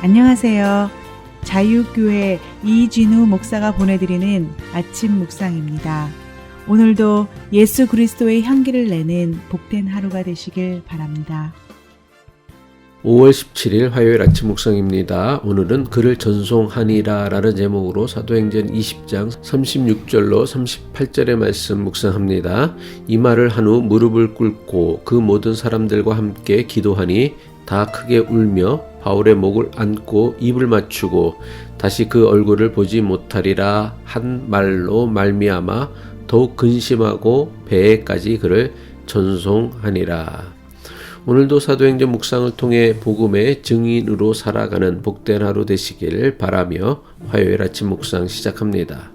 안녕하세요. 자유교회 이진우 목사가 보내드리는 아침 묵상입니다. 오늘도 예수 그리스도의 향기를 내는 복된 하루가 되시길 바랍니다. 5월 17일 화요일 아침 묵상입니다. 오늘은 그를 전송하니라 라는 제목으로 사도행전 20장 36절로 38절의 말씀 묵상합니다. 이 말을 한 후 무릎을 꿇고 그 모든 사람들과 함께 기도하니 다 크게 울며 바울의 목을 안고 입을 맞추고 다시 그 얼굴을 보지 못하리라 한 말로 말미암아 더욱 근심하고 배에까지 그를 전송하니라. 오늘도 사도행전 묵상을 통해 복음의 증인으로 살아가는 복된 하루 되시길 바라며 화요일 아침 묵상 시작합니다.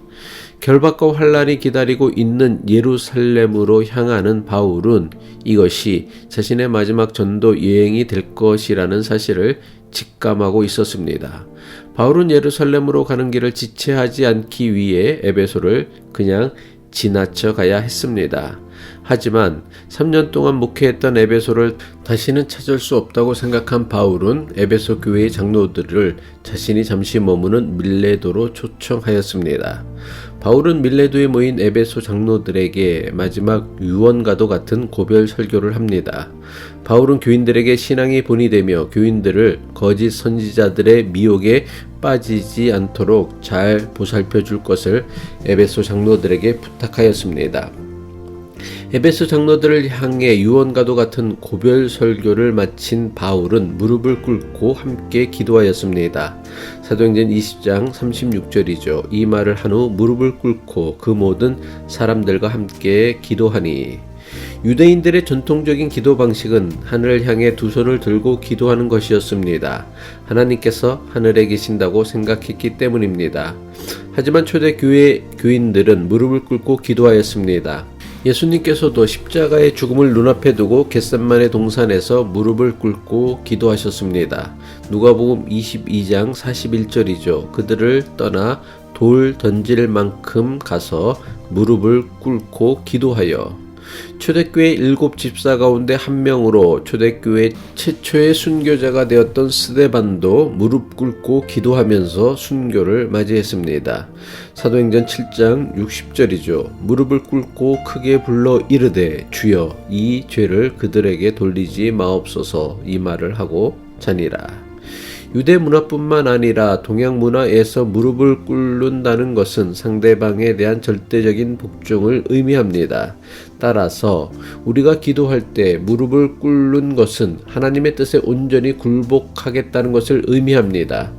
결박과 환란이 기다리고 있는 예루살렘으로 향하는 바울은 이것이 자신의 마지막 전도 여행이 될 것이라는 사실을 직감하고 있었습니다. 바울은 예루살렘으로 가는 길을 지체하지 않기 위해 에베소를 그냥 지나쳐 가야 했습니다. 하지만 3년 동안 목회했던 에베소를 다시는 찾을 수 없다고 생각한 바울은 에베소 교회의 장로들을 자신이 잠시 머무는 밀레도로 초청하였습니다. 바울은 밀레도에 모인 에베소 장로들에게 마지막 유언과도 같은 고별 설교를 합니다. 바울은 교인들에게 신앙의 본이 되며 교인들을 거짓 선지자들의 미혹에 빠지지 않도록 잘 보살펴 줄 것을 에베소 장로들에게 부탁하였습니다. 에베소 장로들을 향해 유언과도 같은 고별 설교를 마친 바울은 무릎을 꿇고 함께 기도하였습니다. 사도행전 20장 36절이죠. 이 말을 한 후 무릎을 꿇고 그 모든 사람들과 함께 기도하니. 유대인들의 전통적인 기도 방식은 하늘을 향해 두 손을 들고 기도하는 것이었습니다. 하나님께서 하늘에 계신다고 생각했기 때문입니다. 하지만 초대교회 교인들은 무릎을 꿇고 기도하였습니다. 예수님께서도 십자가의 죽음을 눈앞에 두고 겟셋마네 동산에서 무릎을 꿇고 기도하셨습니다. 누가복음 22장 41절이죠. 그들을 떠나 돌 던질 만큼 가서 무릎을 꿇고 기도하여. 초대교회 7집사 가운데 한 명으로 초대교회 최초의 순교자가 되었던 스데반도 무릎 꿇고 기도하면서 순교를 맞이했습니다. 사도행전 7장 60절이죠. 무릎을 꿇고 크게 불러 이르되 주여 이 죄를 그들에게 돌리지 마옵소서 이 말을 하고 자니라. 유대 문화뿐만 아니라 동양 문화에서 무릎을 꿇는다는 것은 상대방에 대한 절대적인 복종을 의미합니다. 따라서 우리가 기도할 때 무릎을 꿇는 것은 하나님의 뜻에 온전히 굴복하겠다는 것을 의미합니다.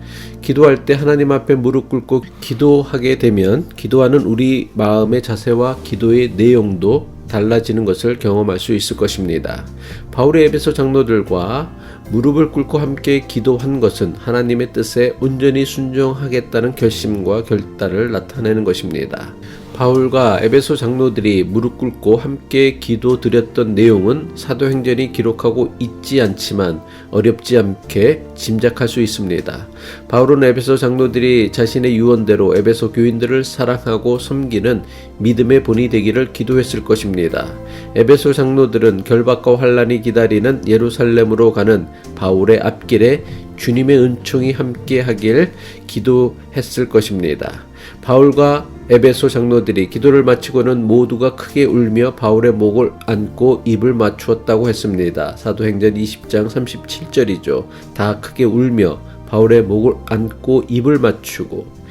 기도할 때 하나님 앞에 무릎 꿇고 기도하게 되면 기도하는 우리 마음의 자세와 기도의 내용도 달라지는 것을 경험할 수 있을 것입니다. 바울의 에베소 장로들과 무릎을 꿇고 함께 기도한 것은 하나님의 뜻에 온전히 순종하겠다는 결심과 결단을 나타내는 것입니다. 바울과 에베소 장로들이 무릎 꿇고 함께 기도드렸던 내용은 사도행전이 기록하고 있지 않지만 어렵지 않게 짐작할 수 있습니다. 바울은 에베소 장로들이 자신의 유언대로 에베소 교인들을 사랑하고 섬기는 믿음의 본이 되기를 기도했을 것입니다. 에베소 장로들은 결박과 환란이 기다리는 예루살렘으로 가는 바울의 앞길에 주님의 은총이 함께하길 기도했을 것입니다. 바울과 에베소 장로들이 기도를 마치고는 모두가 크게 울며 바울의 목을 안고 입을 맞추었다고 했습니다. 사도행전 20장 37절이죠. 다 크게 울며 바울의 목을 안고 입을 맞추고.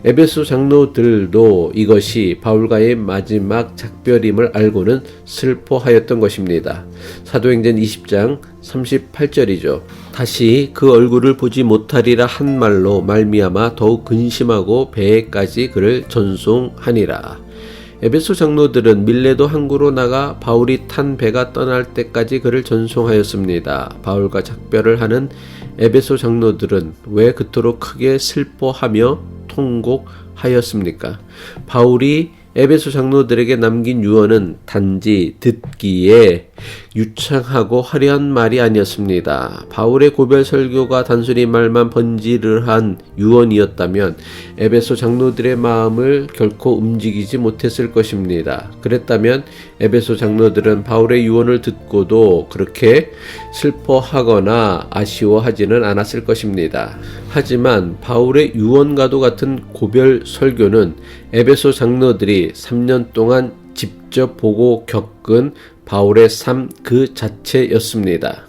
에베소 장로들도 이것이 바울과의 마지막 작별임을 알고는 슬퍼하였던 것입니다. 사도행전 20장 38절이죠. 다시 그 얼굴을 보지 못하리라 한 말로 말미암아 더욱 근심하고 배에까지 그를 전송하니라. 에베소 장로들은 밀레도 항구로 나가 바울이 탄 배가 떠날 때까지 그를 전송하였습니다. 바울과 작별을 하는 에베소 장로들은 왜 그토록 크게 슬퍼하며 통곡하였습니까? 바울이 에베소 장로들에게 남긴 유언은 단지 듣기에 유창하고 화려한 말이 아니었습니다. 바울의 고별 설교가 단순히 말만 번지르한 유언이었다면 에베소 장로들의 마음을 결코 움직이지 못했을 것입니다. 그랬다면 에베소 장로들은 바울의 유언을 듣고도 그렇게 슬퍼하거나 아쉬워하지는 않았을 것입니다. 하지만 바울의 유언과도 같은 고별 설교는 에베소 장로들이 3년 동안 직접 보고 겪은 바울의 삶 그 자체였습니다.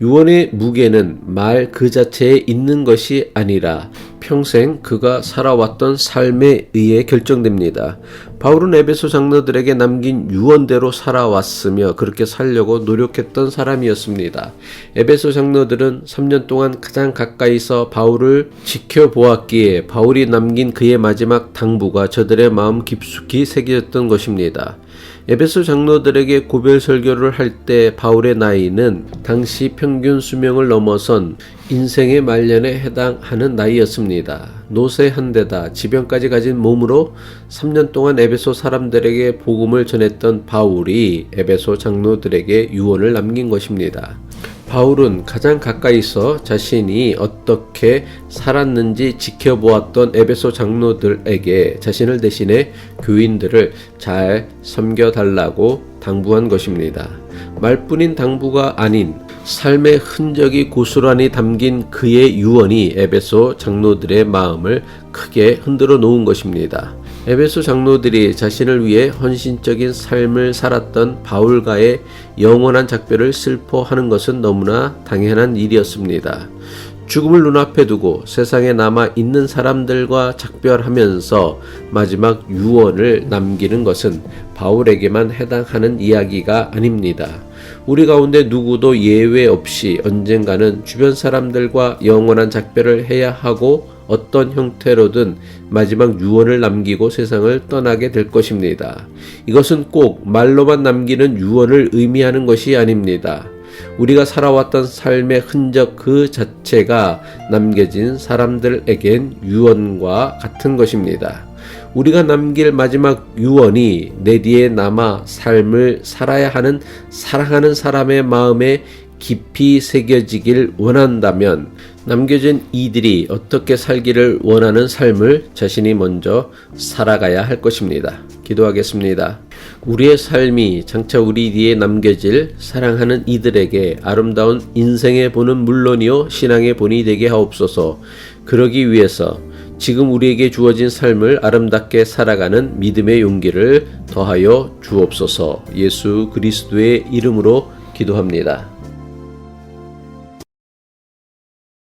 유언의 무게는 말 그 자체에 있는 것이 아니라 평생 그가 살아왔던 삶에 의해 결정됩니다. 바울은 에베소 장로들에게 남긴 유언대로 살아왔으며 그렇게 살려고 노력했던 사람이었습니다. 에베소 장로들은 3년 동안 가장 가까이서 바울을 지켜보았기에 바울이 남긴 그의 마지막 당부가 저들의 마음 깊숙이 새겨졌던 것입니다. 에베소 장로들에게 고별 설교를 할 때 바울의 나이는 당시 평균 수명을 넘어선 인생의 말년에 해당하는 나이였습니다. 노쇠한 데다 지병까지 가진 몸으로 3년 동안 에베소 사람들에게 복음을 전했던 바울이 에베소 장로들에게 유언을 남긴 것입니다. 바울은 가장 가까이서 자신이 어떻게 살았는지 지켜보았던 에베소 장로들에게 자신을 대신해 교인들을 잘 섬겨달라고 당부한 것입니다. 말뿐인 당부가 아닌 삶의 흔적이 고스란히 담긴 그의 유언이 에베소 장로들의 마음을 크게 흔들어 놓은 것입니다. 에베소 장로들이 자신을 위해 헌신적인 삶을 살았던 바울과의 영원한 작별을 슬퍼하는 것은 너무나 당연한 일이었습니다. 죽음을 눈앞에 두고 세상에 남아 있는 사람들과 작별하면서 마지막 유언을 남기는 것은 바울에게만 해당하는 이야기가 아닙니다. 우리 가운데 누구도 예외 없이 언젠가는 주변 사람들과 영원한 작별을 해야 하고 어떤 형태로든 마지막 유언을 남기고 세상을 떠나게 될 것입니다. 이것은 꼭 말로만 남기는 유언을 의미하는 것이 아닙니다. 우리가 살아왔던 삶의 흔적 그 자체가 남겨진 사람들에겐 유언과 같은 것입니다. 우리가 남길 마지막 유언이 내 뒤에 남아 삶을 살아야 하는 사랑하는 사람의 마음에 깊이 새겨지길 원한다면 남겨진 이들이 어떻게 살기를 원하는 삶을 자신이 먼저 살아가야 할 것입니다. 기도하겠습니다. 우리의 삶이 장차 우리 뒤에 남겨질 사랑하는 이들에게 아름다운 인생의 본은 물론이요 신앙의 본이 되게 하옵소서. 그러기 위해서 지금 우리에게 주어진 삶을 아름답게 살아가는 믿음의 용기를 더하여 주옵소서. 예수 그리스도의 이름으로 기도합니다.